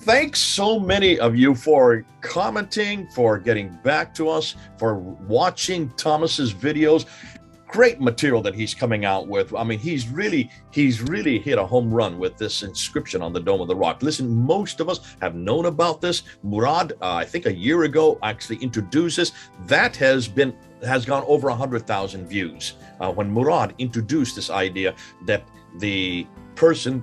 thanks so many of you for commenting, for getting back to us, for watching Thomas's videos. Great material that he's coming out with. I mean, he's really hit a home run with this inscription on the Dome of the Rock. Listen, most of us have known about this. Murad, I think a year ago, actually introduced this. That has gone over 100,000 views when Murad introduced this idea that the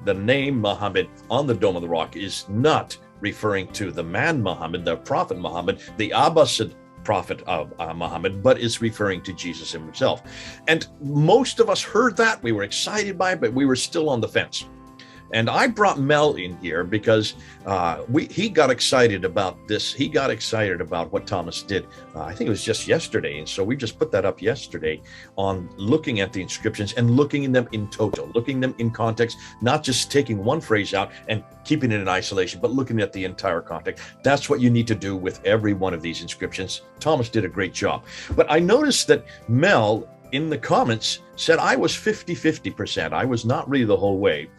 name Muhammad on the Dome of the Rock is not referring to the man Muhammad, the prophet Muhammad, the Abbasid prophet of Muhammad, but is referring to Jesus himself. And most of us heard that. We were excited by it, but we were still on the fence. And I brought Mel in here because he got excited about this. He got excited about what Thomas did. I think it was just yesterday. And so we just put that up yesterday on looking at the inscriptions and looking at them in total, looking at them in context, not just taking one phrase out and keeping it in isolation, but looking at the entire context. That's what you need to do with every one of these inscriptions. Thomas did a great job. But I noticed that Mel in the comments said I was 50-50%. I was not really the whole way.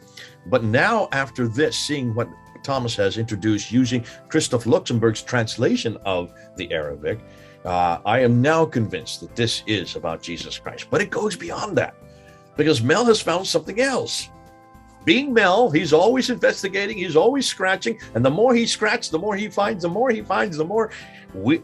But now, after this, seeing what Thomas has introduced using Christoph Luxemburg's translation of the Arabic, I am now convinced that this is about Jesus Christ. But it goes beyond that, because Mel has found something else. Being Mel, he's always investigating, he's always scratching, and the more he scratches, the more he finds, the more he finds, the more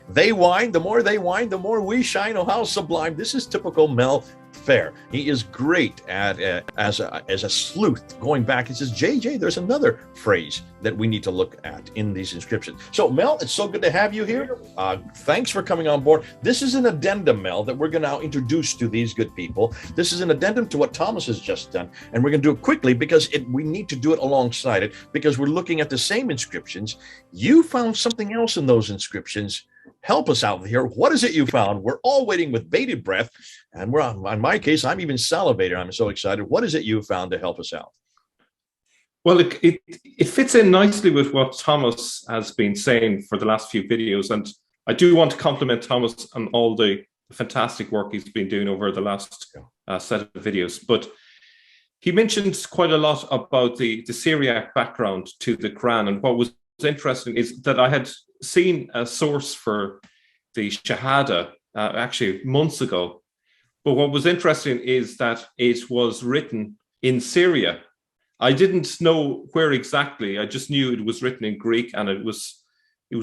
they whine, the more they whine, the more we shine. Oh, how sublime. This is typical Mel fare. He is great at as a sleuth, going back. He says, JJ, there's another phrase that we need to look at in these inscriptions. So Mel, it's so good to have you here. Thanks for coming on board. This is an addendum, Mel, that we're going to now introduce to these good people. This is an addendum to what Thomas has just done, and we're going to do it quickly because we need to do it alongside it, because we're looking at the same inscriptions. You found something else in those inscriptions. Help us out here. What is it you found? We're all waiting with bated breath, and in my case, I'm even salivating. I'm so excited. What is it you found to help us out? Well, it fits in nicely with what Thomas has been saying for the last few videos, and I do want to compliment Thomas on all the fantastic work he's been doing over the last set of videos. But he mentioned quite a lot about the Syriac background to the Quran, and what was interesting is that I had seen a source for the Shahada actually months ago. But what was interesting is that it was written in Syria. I didn't know where exactly. I just knew it was written in Greek, and it was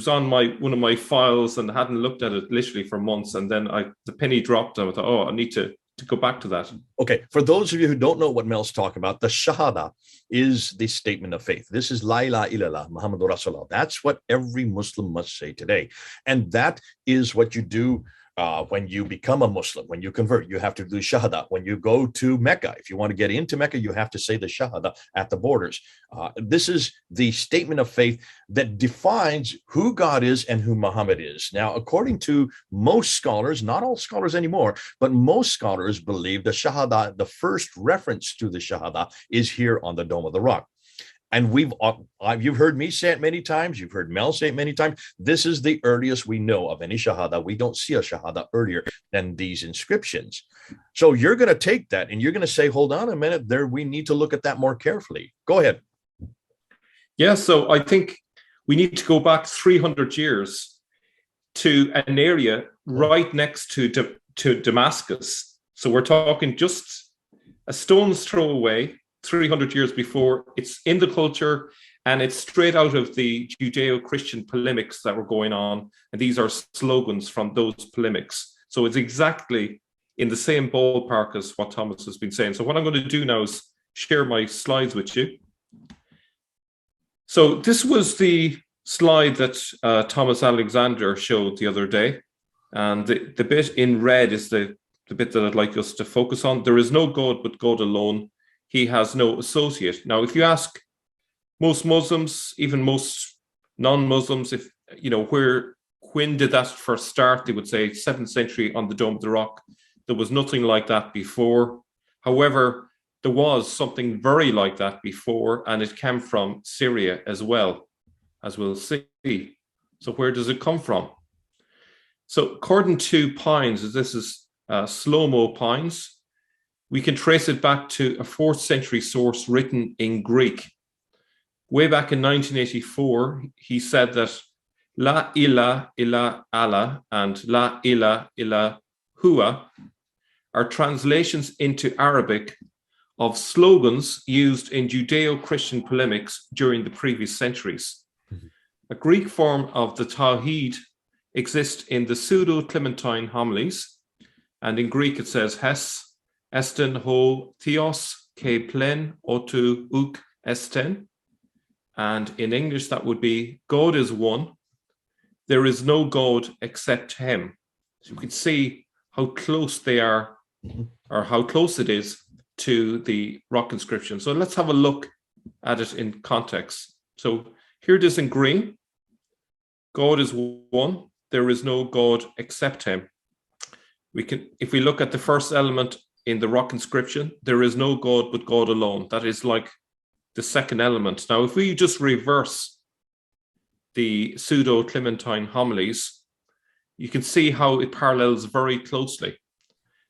on one of my files, and I hadn't looked at it literally for months. And then the penny dropped, and I thought, oh, I need to go back to that. Okay, for those of you who don't know what Mel's talking about, the Shahada is the statement of faith. This is La ilaha illallah, Muhammadur Rasulullah. That's what every Muslim must say today. And that is what you do when you become a Muslim. When you convert, you have to do Shahada. When you go to Mecca, if you want to get into Mecca, you have to say the Shahada at the borders. This is the statement of faith that defines who God is and who Muhammad is. Now, according to most scholars, not all scholars anymore, but most scholars believe the Shahada, the first reference to the Shahada, is here on the Dome of the Rock. And you've heard me say it many times. You've heard Mel say it many times. This is the earliest we know of any Shahada. We don't see a Shahada earlier than these inscriptions. So you're going to take that and you're going to say, hold on a minute there. We need to look at that more carefully. Go ahead. Yeah, so I think we need to go back 300 years to an area right next to Damascus. So we're talking just a stone's throw away. 300 years before. It's in the culture, and it's straight out of the Judeo-Christian polemics that were going on. And these are slogans from those polemics. So it's exactly in the same ballpark as what Thomas has been saying. So what I'm going to do now is share my slides with you. So this was the slide that Thomas Alexander showed the other day. And the bit in red is the bit that I'd like us to focus on. There is no God but God alone. He has no associate. Now, if you ask most Muslims, even most non-Muslims, if when did that first start, they would say 7th century on the Dome of the Rock. There was nothing like that before. However, there was something very like that before, and it came from Syria as well, as we'll see. So where does it come from? So according to Pines, this is slow-mo Pines, we can trace it back to a 4th century source written in Greek. Way back in 1984, he said that La ilaha illa Allah and La ilaha illa huwa are translations into Arabic of slogans used in Judeo-Christian polemics during the previous centuries. A Greek form of the Tawhid exists in the Pseudo-Clementine homilies, and in Greek it says Hes, Esten ho Theos, ke plen otu uk esten. And in English that would be, God is one, there is no God except him. So you can see how close they are, or how close it is to the rock inscription. So let's have a look at it in context. So here it is in green. God is one, there is no God except him. We can, if we look at the first element in the rock inscription, there is no God but God alone. That is like the second element. Now, if we just reverse the Pseudo-Clementine homilies, you can see how it parallels very closely.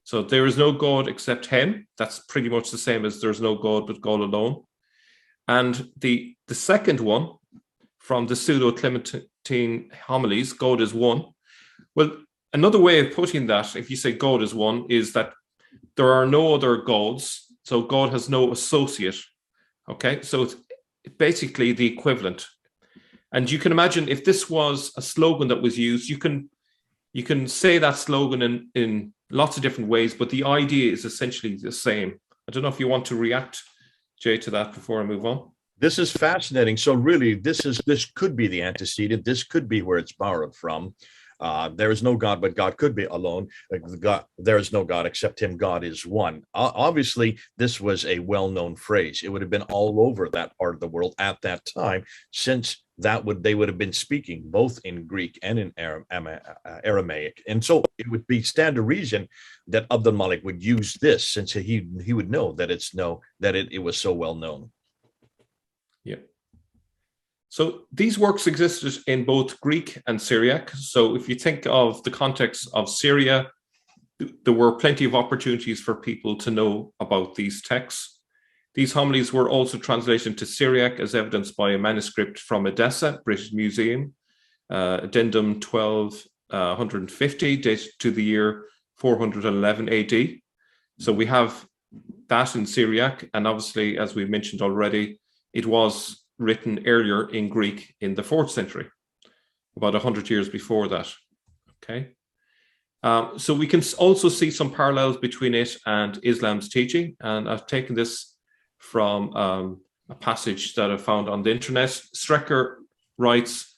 So there is no God except him. That's pretty much the same as there's no God but God alone. And the second one from the Pseudo-Clementine homilies, God is one. Well, another way of putting that, if you say God is one, is that there are no other gods. So God has no associate. Okay, so it's basically the equivalent. And you can imagine if this was a slogan that was used, you can say that slogan in lots of different ways, but the idea is essentially the same. I don't know if you want to react, Jay, to that before I move on. This is fascinating. So really, this could be the antecedent. This could be where it's borrowed from. There is no God, but God could be alone. God, there is no God except him. God is one. Obviously, this was a well-known phrase. It would have been all over that part of the world at that time, since they would have been speaking both in Greek and in Aramaic. And so it would be stand to reason that Abdul Malik would use this, since he would know that it was so well known. Yeah. So these works existed in both Greek and Syriac. So if you think of the context of Syria, there were plenty of opportunities for people to know about these texts. These homilies were also translated into Syriac, as evidenced by a manuscript from Edessa, British Museum, addendum 1250, dated to the year 411 AD. So we have that in Syriac, and obviously, as we mentioned already, it was written earlier in Greek in the 4th century, about 100 years before that. Okay. So we can also see some parallels between it and Islam's teaching. And I've taken this from a passage that I found on the internet. Strecker writes,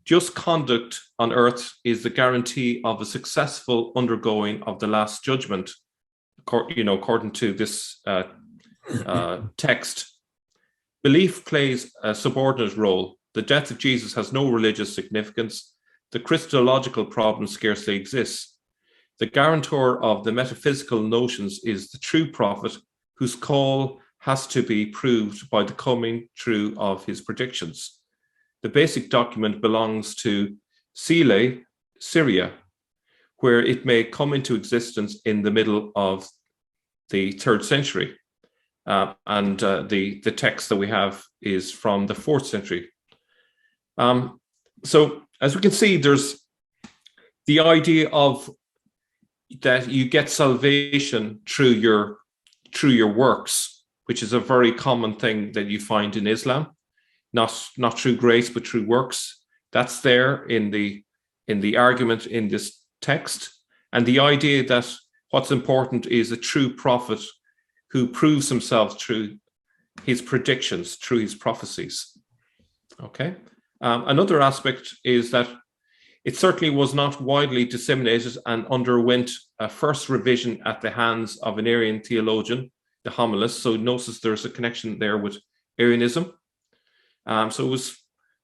just conduct on earth is the guarantee of a successful undergoing of the last judgment, according to this text. Belief plays a subordinate role. The death of Jesus has no religious significance. The Christological problem scarcely exists. The guarantor of the metaphysical notions is the true prophet, whose call has to be proved by the coming true of his predictions. The basic document belongs to Sile, Syria, where it may come into existence in the middle of the 3rd century. And the text that we have is from the 4th century. So as we can see, there's the idea of that you get salvation through your works, which is a very common thing that you find in Islam, not through grace, but through works. That's there in the argument in this text. And the idea that what's important is a true prophet who proves himself through his predictions, through his prophecies. Okay. Another aspect is that it certainly was not widely disseminated and underwent a first revision at the hands of an Arian theologian, the homilist. So notice there's a connection there with Arianism. So it was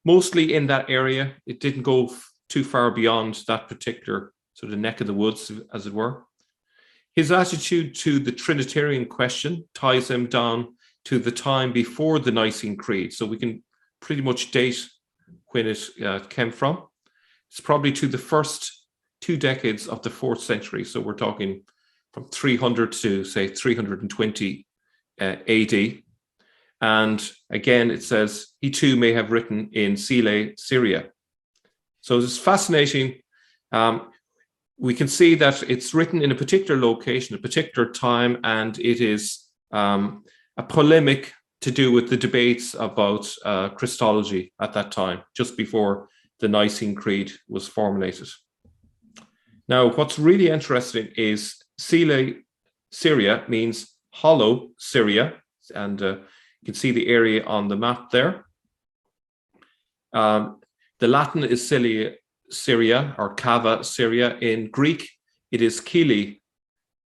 mostly in that area. It didn't go too far beyond that particular sort of neck of the woods, as it were. His attitude to the Trinitarian question ties him down to the time before the Nicene Creed. So we can pretty much date when it came from. It's probably to the first 2 decades of the 4th century. So we're talking from 300 to, say, 320 AD. And again, it says he too may have written in Sile, Syria. So it's fascinating. We can see that it's written in a particular location, a particular time, and it is a polemic to do with the debates about Christology at that time, just before the Nicene Creed was formulated. Now, what's really interesting is Sile, Syria means hollow Syria, and you can see the area on the map there. The Latin is Cilia, Syria, or Cava, Syria. In Greek, it is Kili,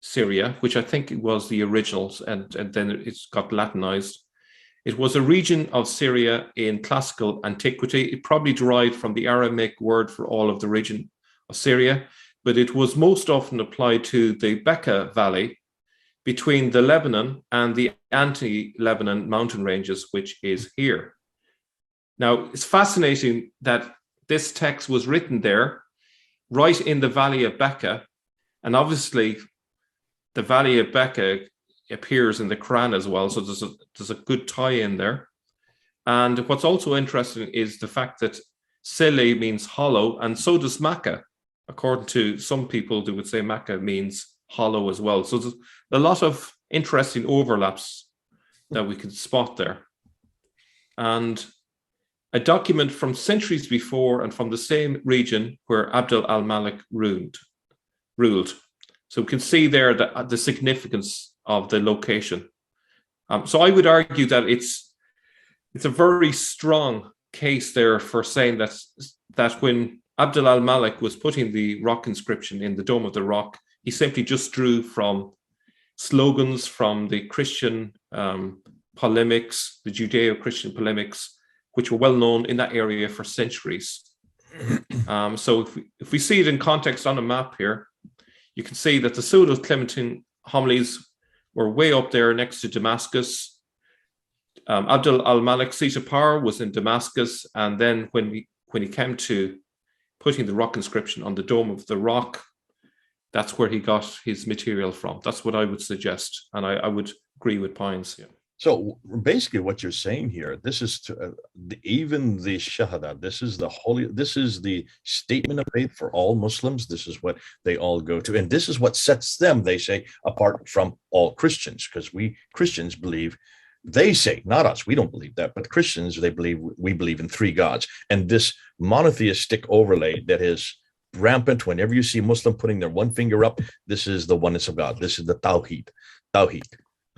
Syria, which I think it was the originals, and then it's got Latinized. It was a region of Syria in classical antiquity. It probably derived from the Aramaic word for all of the region of Syria, but it was most often applied to the Bekaa Valley between the Lebanon and the anti-Lebanon mountain ranges, which is here. Now, it's fascinating that this text was written there, right in the Valley of Bekaa, and obviously the Valley of Bekaa appears in the Quran as well, so there's a good tie-in there. And what's also interesting is the fact that Sile means hollow, and so does Makkah. According to some people, they would say Makkah means hollow as well. So there's a lot of interesting overlaps that we can spot there. And a document from centuries before and from the same region where Abd al-Malik ruled. So we can see there the significance of the location. So I would argue that it's a very strong case there for saying that when Abd al-Malik was putting the rock inscription in the Dome of the Rock, he simply just drew from slogans from the Christian polemics, the Judeo-Christian polemics, which were well known in that area for centuries. So if we see it in context on a map here, you can see that the Pseudo-Clementine homilies were way up there next to Damascus. Abd al-Malik's seat of power was in Damascus, and then when he came to putting the rock inscription on the Dome of the Rock, that's where he got his material from. That's what I would suggest, and I would agree with Pines. Yeah. So basically what you're saying here, this is to, even the Shahada, this is the statement of faith for all Muslims. This is what they all go to. And this is what sets them, they say, apart from all Christians, because we Christians believe, they say, not us, we don't believe that, but Christians, we believe in three gods. And this monotheistic overlay that is rampant whenever you see a Muslim putting their one finger up, this is the oneness of God. This is the Tawheed.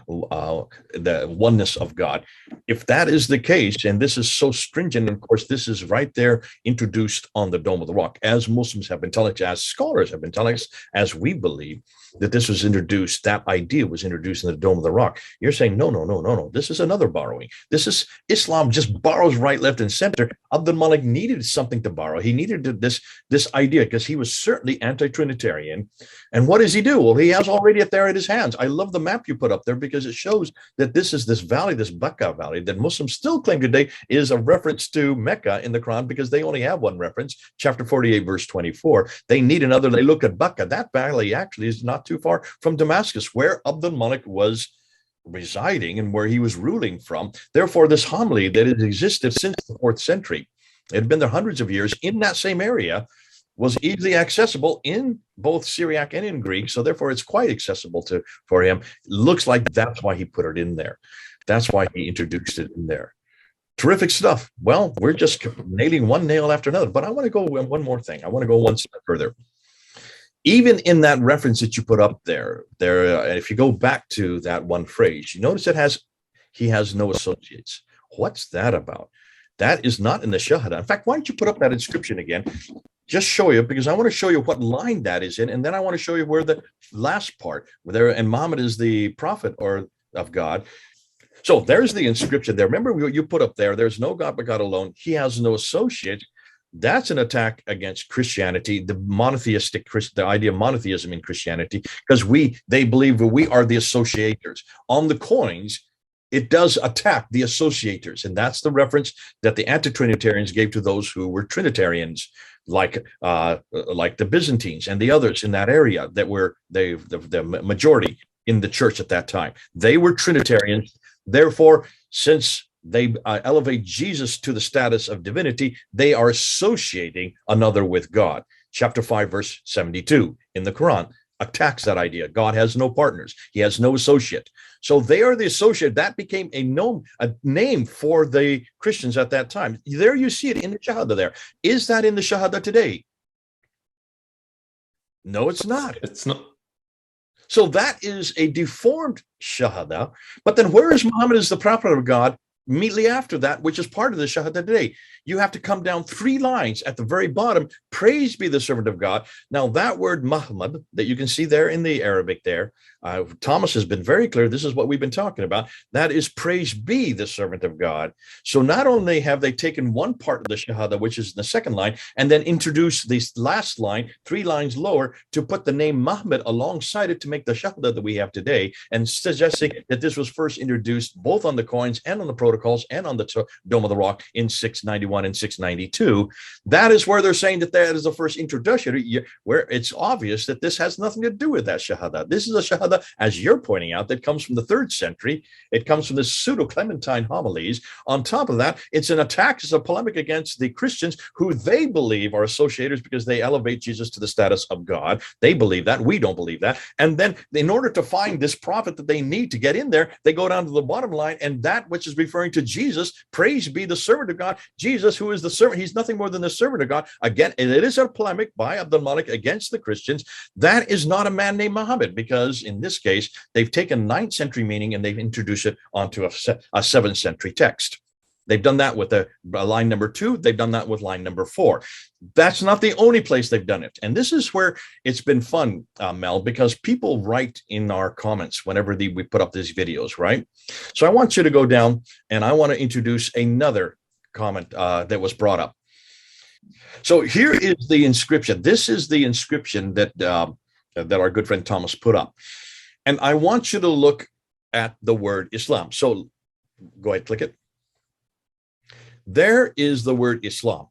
The oneness of God. If that is the case, and this is so stringent, of course, this is right there introduced on the Dome of the Rock, as Muslims have been telling us, as scholars have been telling us, as we believe that this was introduced, that idea was introduced in the Dome of the Rock. You're saying, no. This is another borrowing. This is Islam just borrows right, left, and center. Abdul Malik needed something to borrow. He needed this idea because he was certainly anti-Trinitarian. And what does he do? Well, he has already it there at his hands. I love the map you put up there because it shows that this valley, this Bekaa Valley, that Muslims still claim today is a reference to Mecca in the Quran, because they only have one reference, chapter 48, verse 24. They need another. They look at Bekaa. That valley actually is not too far from Damascus, where Abdul Malik was residing and where he was ruling from. Therefore, this homily that has existed since the 4th century, it had been there hundreds of years in that same area, was easily accessible in both Syriac and in Greek. So therefore, it's quite accessible for him. Looks like that's why he put it in there. That's why he introduced it in there. Terrific stuff. Well, we're just nailing one nail after another. But I want to go one more thing. I want to go one step further. Even in that reference that you put up there, if you go back to that one phrase, you notice he has no associates. What's that about? That is not in the Shahada. In fact, why don't you put up that inscription again? Just show you, because I want to show you what line that is in, and then I want to show you where the last part, and Muhammad is the prophet of God. So there's the inscription there. Remember what you put up there? There's no God but God alone. He has no associate. That's an attack against Christianity, the idea of monotheism in Christianity, because they believe that we are the associators. On the coins, it does attack the associators, and that's the reference that the anti-Trinitarians gave to those who were Trinitarians, like the Byzantines and the others in that area that were the majority in the church at that time. They were Trinitarians. Therefore, since they elevate Jesus to the status of divinity, they are associating another with God. Chapter 5, verse 72 in the Quran attacks that idea. God has no partners. He has no associate. So they are the associate. That became a name for the Christians at that time. There you see it in the Shahada there. Is that in the Shahada today? No, it's not. It's not. So that is a deformed Shahada. But then where is Muhammad as the prophet of God immediately after that, which is part of the Shahada today? You have to come down 3 lines at the very bottom. Praise be the servant of God. Now that word Muhammad that you can see there in the Arabic there, Thomas has been very clear. This is what we've been talking about. That is praise be the servant of God. So not only have they taken one part of the Shahada, which is the second line, and then introduced this last line, 3 lines lower, to put the name Muhammad alongside it to make the Shahada that we have today, and suggesting that this was first introduced both on the coins and on the protocols and on the Dome of the Rock in 691 and 692. That is where they're saying that that is the first introduction, where it's obvious that this has nothing to do with that Shahada. This is a Shahada, as you're pointing out, that comes from the 3rd century. It comes from the pseudo-Clementine homilies. On top of that, it's an attack, it's a polemic against the Christians who they believe are associators because they elevate Jesus to the status of God. They believe that. We don't believe that. And then in order to find this prophet that they need to get in there, they go down to the bottom line, and that which is referring to Jesus, praise be the servant of God, Jesus, who is the servant, he's nothing more than the servant of God. Again, it is a polemic by Abdul Malik against the Christians. That is not a man named Muhammad, because in this case, they've taken 9th century meaning and they've introduced it onto a 7th century text. They've done that with line number 2. They've done that with line number 4. That's not the only place they've done it. And this is where it's been fun, Mel, because people write in our comments whenever we put up these videos, right? So I want you to go down, and I want to introduce another comment that was brought up. So here is the inscription. This is the inscription that our good friend Thomas put up. And I want you to look at the word Islam. So go ahead, click it. There is the word Islam.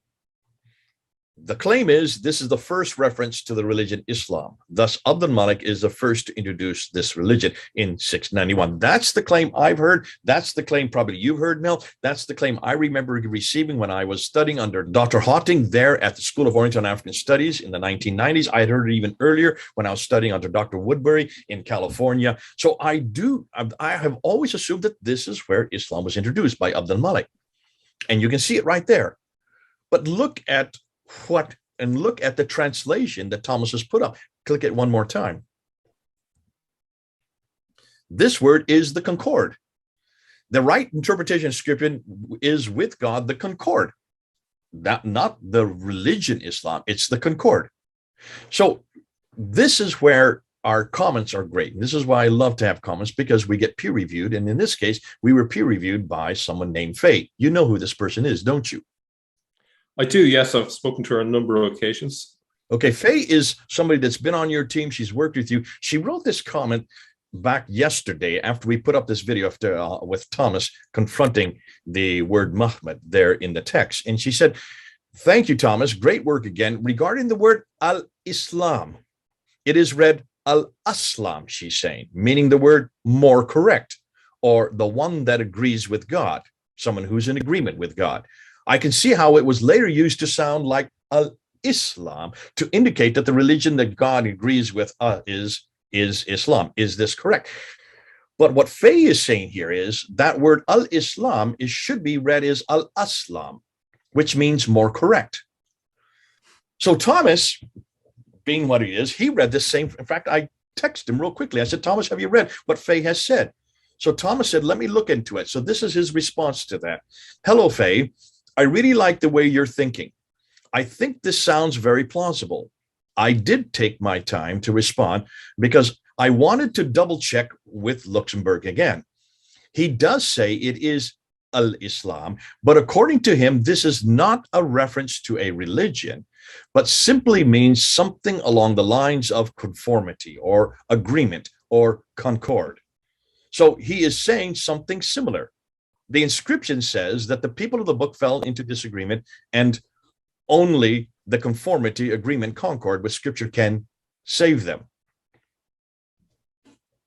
The claim is this is the first reference to the religion Islam. Thus, Abdul Malik is the first to introduce this religion in 691. That's the claim I've heard. That's the claim probably you've heard, Mel. That's the claim I remember receiving when I was studying under Dr. Hawting there at the School of Oriental and African Studies in the 1990s. I had heard it even earlier when I was studying under Dr. Woodbury in California. So I have always assumed that this is where Islam was introduced by Abdul Malik. And you can see it right there. But look at the translation that Thomas has put up. Click it one more time. This word is the concord. The right interpretation of scripture is with God, the concord. That not the religion Islam, it's the concord. So this is where our comments are great. This is why I love to have comments, because we get peer reviewed. And in this case, we were peer reviewed by someone named Faye. You know who this person is, don't you? I do, yes. I've spoken to her on a number of occasions. Okay, Faye is somebody that's been on your team. She's worked with you. She wrote this comment back yesterday after we put up this video with Thomas confronting the word Muhammad there in the text. And she said, "Thank you, Thomas. Great work again. Regarding the word al-Islam, it is read al-Aslam," she's saying, meaning the word more correct, or the one that agrees with God, someone who's in agreement with God. I can see how it was later used to sound like al-Islam to indicate that the religion that God agrees with is Islam. Is this correct? But what Faye is saying here is that word al-Islam should be read as al-Aslam, which means more correct. So Thomas, being what he is, he read the same. In fact, I texted him real quickly. I said, "Thomas, have you read what Faye has said?" So Thomas said, "Let me look into it." So this is his response to that. "Hello, Faye. I really like the way you're thinking. I think this sounds very plausible. I did take my time to respond because I wanted to double check with Luxembourg again. He does say it is al-Islam, but according to him, this is not a reference to a religion, but simply means something along the lines of conformity or agreement or concord. So he is saying something similar. The inscription says that the people of the book fell into disagreement, and only the conformity, agreement, concord with scripture can save them.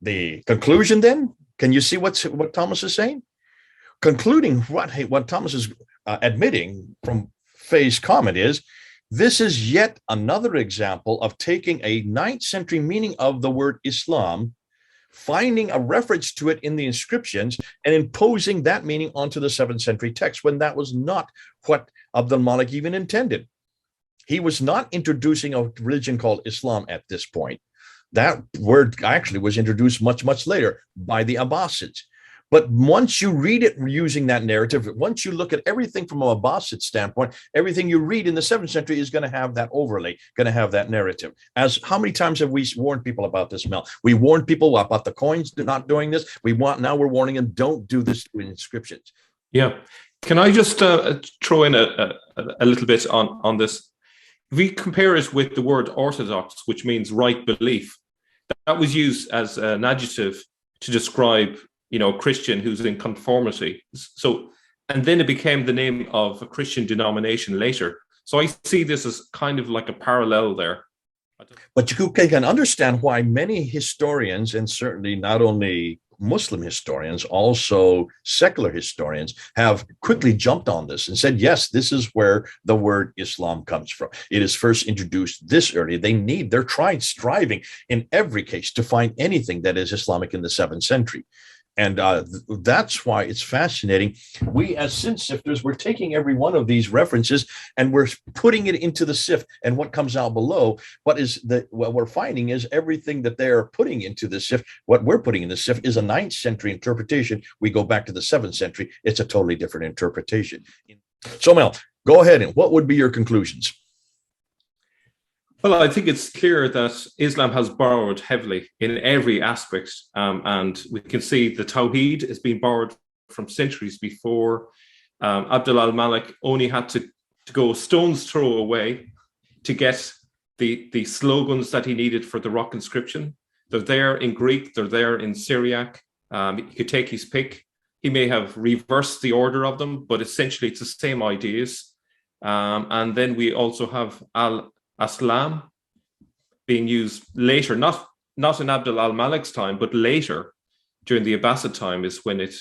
The conclusion then Can you see what Thomas is saying? Concluding what Thomas is admitting from Fay's comment is, this is yet another example of taking a 9th century meaning of the word Islam, finding a reference to it in the inscriptions, and imposing that meaning onto the 7th century text, when that was not what Abdul Malik even intended. He was not introducing a religion called Islam at this point. That word actually was introduced much, much later by the Abbasids. But once you read it using that narrative, once you look at everything from an Abbasid standpoint, everything you read in the 7th century is going to have that overlay, going to have that narrative. As how many times have we warned people about this, Mel? We warned people about the coins not doing this. Now we're warning them, don't do this with inscriptions. Yeah. Can I just throw in a little bit on this? If we compare it with the word orthodox, which means right belief, that was used as an adjective to describe, a Christian who's in conformity. So, and then it became the name of a Christian denomination later. So I see this as kind of like a parallel there. But you can understand why many historians, and certainly not only Muslim historians, also secular historians, have quickly jumped on this and said, yes, this is where the word Islam comes from. It is first introduced this early. They're striving in every case to find anything that is Islamic in the 7th century. And that's why it's fascinating. We, as sin sifters, we're taking every one of these references and we're putting it into the sift. And what comes out below, what we're finding is everything that they're putting into the sift, what we're putting in the sift is a 9th century interpretation. We go back to the 7th century. It's a totally different interpretation. So, Mel, go ahead. And what would be your conclusions? Well, I think it's clear that Islam has borrowed heavily in every aspect, and we can see the Tawheed has been borrowed from centuries before. Abdul al-Malik only had to go a stone's throw away to get the slogans that he needed for the rock inscription. They're there in Greek, they're there in Syriac. He could take his pick. He may have reversed the order of them, but essentially it's the same ideas. And then we also have Aslam being used later, not in Abdul al-Malik's time, but later during the Abbasid time is when it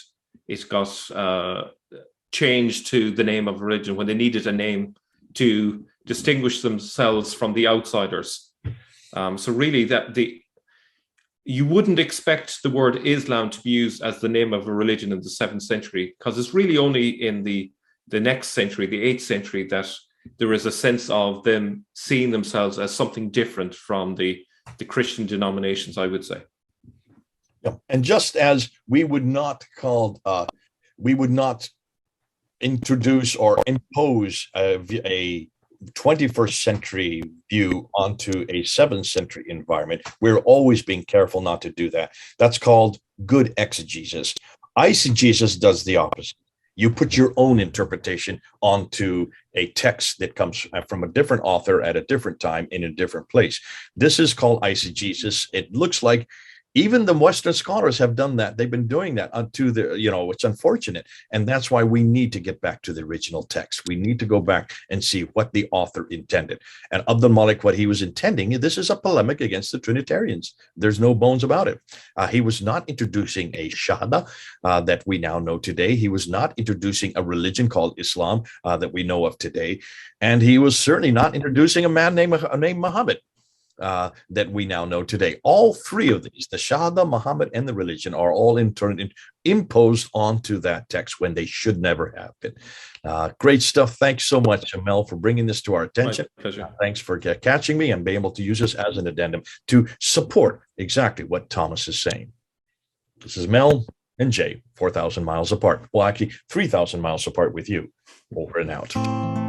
got changed to the name of religion, when they needed a name to distinguish themselves from the outsiders. So really you wouldn't expect the word Islam to be used as the name of a religion in the 7th century, because it's really only in the next century, the 8th century, that there is a sense of them seeing themselves as something different from the Christian denominations, I would say. Yeah. And just as we would not introduce or impose a 21st century view onto a 7th century environment, we're always being careful not to do that. That's called good exegesis. Eisegesis does the opposite. You put your own interpretation onto a text that comes from a different author at a different time in a different place. This is called eisegesis. It looks like even the Western scholars have done that. They've been doing that unto it's unfortunate. And that's why we need to get back to the original text. We need to go back and see what the author intended. And Abdul Malik, what he was intending, this is a polemic against the Trinitarians. There's no bones about it. He was not introducing a Shahada that we now know today. He was not introducing a religion called Islam that we know of today. And he was certainly not introducing a man named Muhammad. That we now know today. All three of these, the Shahada, Muhammad, and the religion, are all in turn imposed onto that text when they should never have been. Great stuff. Thanks so much, Mel, for bringing this to our attention. My pleasure. Thanks for catching me and being able to use this as an addendum to support exactly what Thomas is saying. This is Mel and Jay, 4,000 miles apart. Well, actually, 3,000 miles apart with you. Over and out.